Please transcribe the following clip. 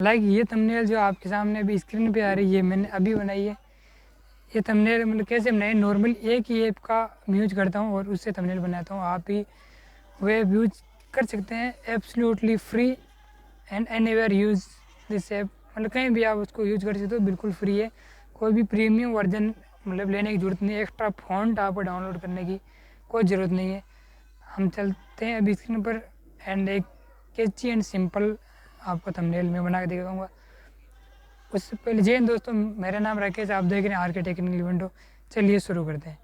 लाइक ये थंबनेल जो आपके सामने अभी स्क्रीन पे आ रही है, मैंने अभी बनाई है। ये थंबनेल मतलब कैसे बनाए, नॉर्मल एक ही ऐप का यूज करता हूँ और उससे थंबनेल बनाता हूँ। आप ही वेब यूज कर सकते हैं, absolutely free and anywhere use this app. मतलब कहीं भी आप उसको यूज कर सकते हो, बिल्कुल फ्री है। कोई भी प्रीमियम वर्जन मतलब लेने की ज़रूरत नहीं है, एक्स्ट्रा फॉन्ट आपको डाउनलोड करने की कोई ज़रूरत नहीं है। हम चलते हैं अभी स्क्रीन पर एंड एक कैची एंड सिंपल आपको थंबनेल में बना के दिखाऊंगा। उससे पहले जय हिंद दोस्तों, मेरा नाम राकेश, आप देख रहे हैं आर के टेक्निकल इवेंटो। चलिए शुरू करते हैं।